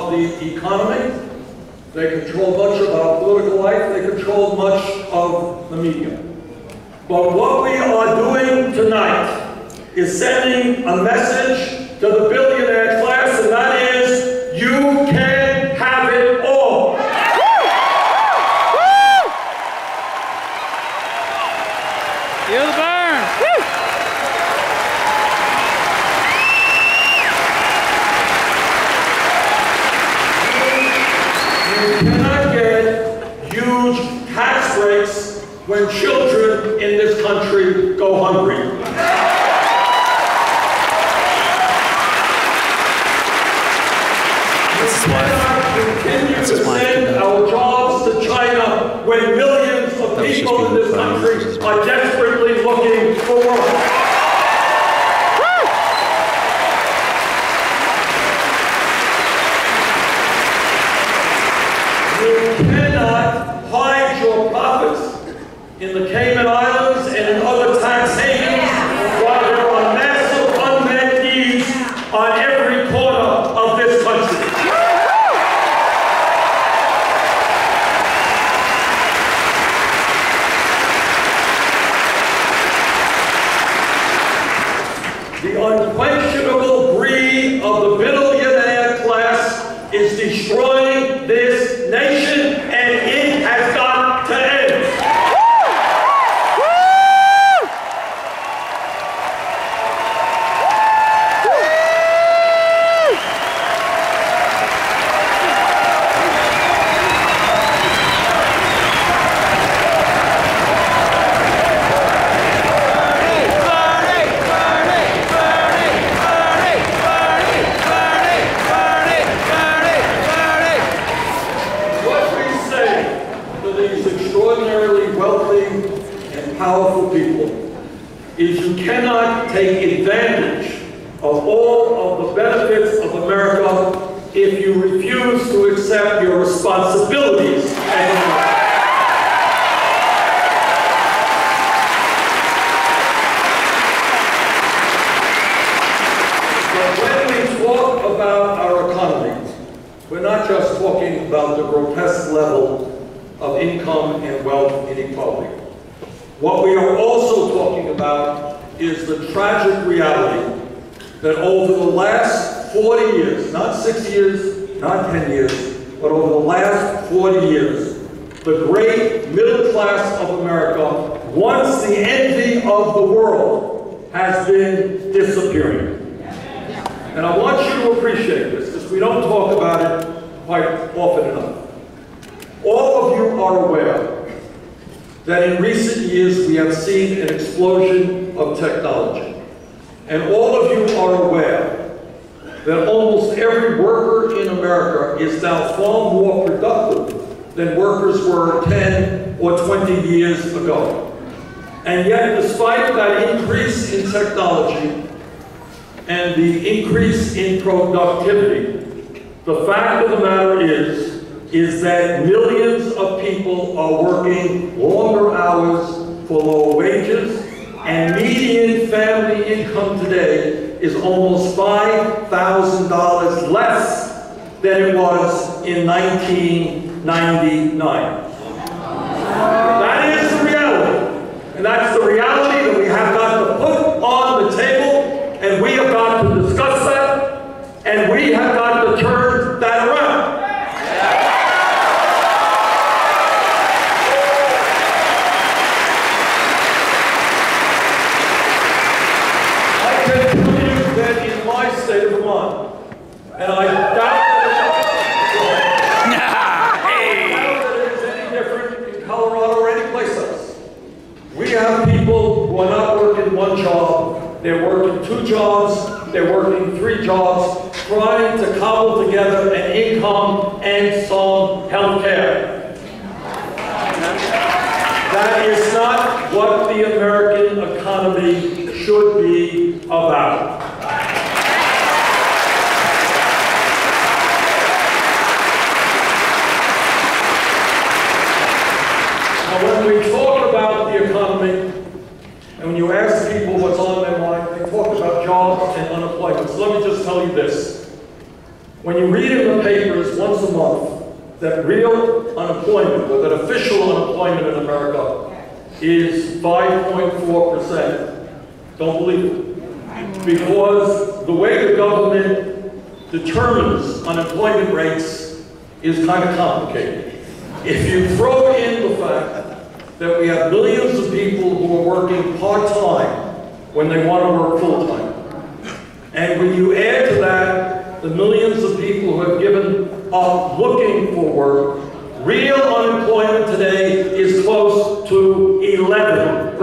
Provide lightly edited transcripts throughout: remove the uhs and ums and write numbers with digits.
of the economy. They control much of our political life. They control much of the media. But what we are doing tonight is sending a message to the billionaire class, and that is, you can have it all. Feel the burn. You cannot get huge tax breaks when children in this country go hungry. We cannot continue to send our jobs to China when millions of people in this country are desperately looking for work. You cannot hide your profits in the Cayman Islands and in other tax havens while there are massive unmet needs on every corner of this country. The unquestionable greed of the billionaire class is destroying this nation, and it has got to end. Extraordinarily wealthy and powerful people is you cannot take advantage of all of the benefits of America if you refuse to accept your responsibilities as America. But when we talk about our economy, we're not just talking about the grotesque level of income and wealth inequality. What we are also talking about is the tragic reality that over the last 40 years, not 6 years, not 10 years, but over the last 40 years, the great middle class of America, once the envy of the world, has been disappearing. And I want you to appreciate this, because we don't talk about it quite often enough. All of you are aware that in recent years we have seen an explosion of technology. And all of you are aware that almost every worker in America is now far more productive than workers were 10 or 20 years ago. And yet, despite that increase in technology and the increase in productivity, the fact of the matter is that millions of people are working longer hours for lower wages, and median family income today is almost $5,000 less than it was in 1999. That is the reality, and that's the reality that we have got to put on the table, and we have got to discuss that, and we have got to turn that around. And I doubt that it is any different in Colorado or any place else. We have people who are not working one job, they're working 2 jobs, they're working 3 jobs, trying to cobble together an income and some health care. That is not what the American economy should be about. When we talk about the economy, and when you ask people what's on their mind, they talk about jobs and unemployment. So let me just tell you this. When you read in the papers that real unemployment, or that official unemployment in America, is 5.4%. Don't believe it. Because the way the government determines unemployment rates is kind of complicated. If you throw in the fact that we have millions of people who are working part-time when they want to work full-time, and when you add to that the millions of people who have given up looking for work, real unemployment today is close to 11%.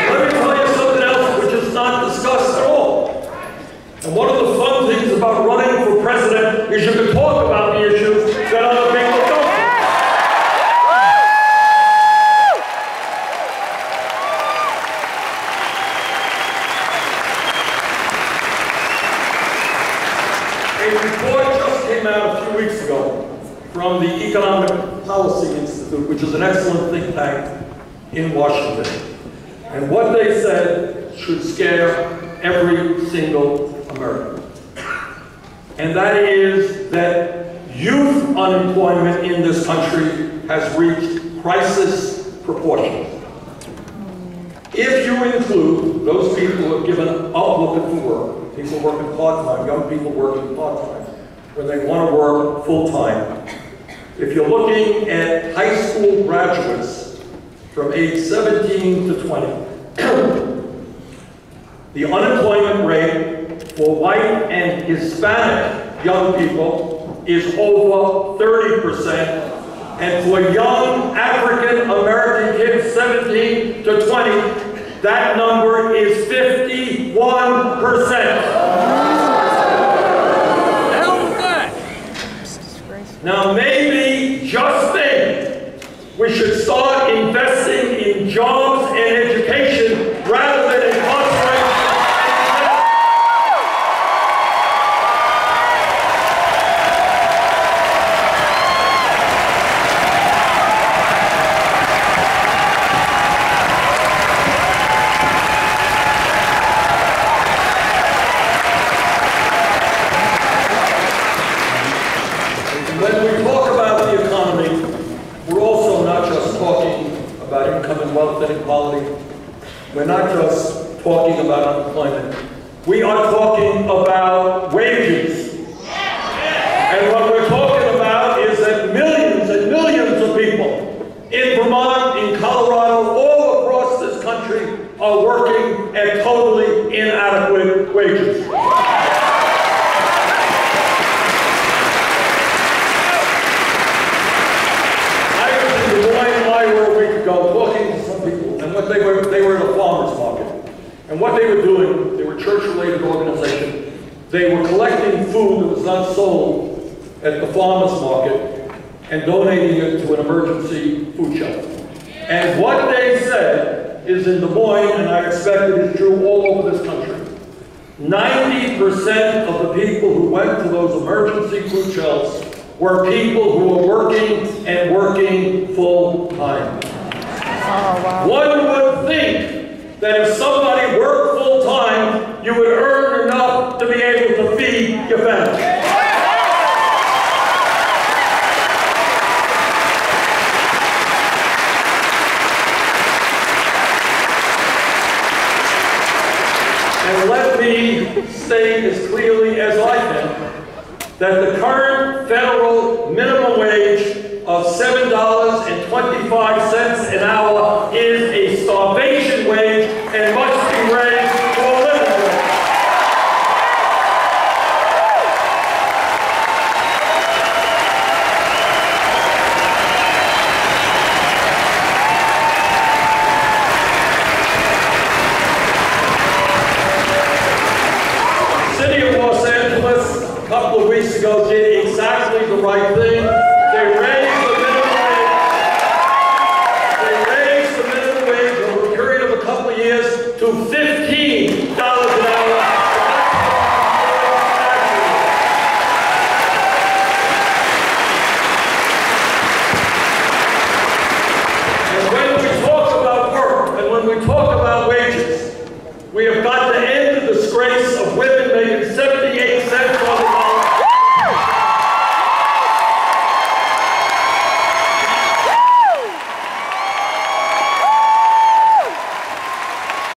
Let me tell you something else which is not discussed at all. And one of the fun things about running for president is you can talk about the issues that other people don't. A report just came out a few weeks ago from the Economic Policy Institute, which is an excellent think tank in Washington. And what they said should scare every single American. And that is that youth unemployment in this country has reached crisis proportions. If you include those people who have given up looking for work, people working part-time, young people working part-time, when they want to work full-time, if you're looking at high school graduates from age 17 to 20, the unemployment rate for white and Hispanic young people is over 30%, and for young African American kids 17 to 20, that number is 51%. Now maybe, just think, we should start investing in jobs and education rather than incarcerating. When we talk about the economy, we're also not just talking about income and wealth inequality. We're not just talking about unemployment. We are talking about wages. And what we're talking about is that millions and millions of people in Vermont, in Colorado, all across this country are working at totally inadequate wages. Talking to some people, and what they were at a farmer's market. And what they were doing, they were a church-related organization. They were collecting food that was not sold at the farmer's market and donating it to an emergency food shelter. And what they said is in Des Moines, and I expect it is true all over this country, 90% of the people who went to those emergency food shelters were people who were working and working full-time. Oh, wow. One would think that if somebody worked full-time, you would earn enough to be able to feed your family. And let me state as clearly as I can that the current federal minimum wage of $7.25 an hour is a starvation wage and must be raised to a living wage. The city of Los Angeles a couple of weeks ago did exactly the right thing. They raised the minimum wage. They raised the minimum wage over a period of a couple of years to $15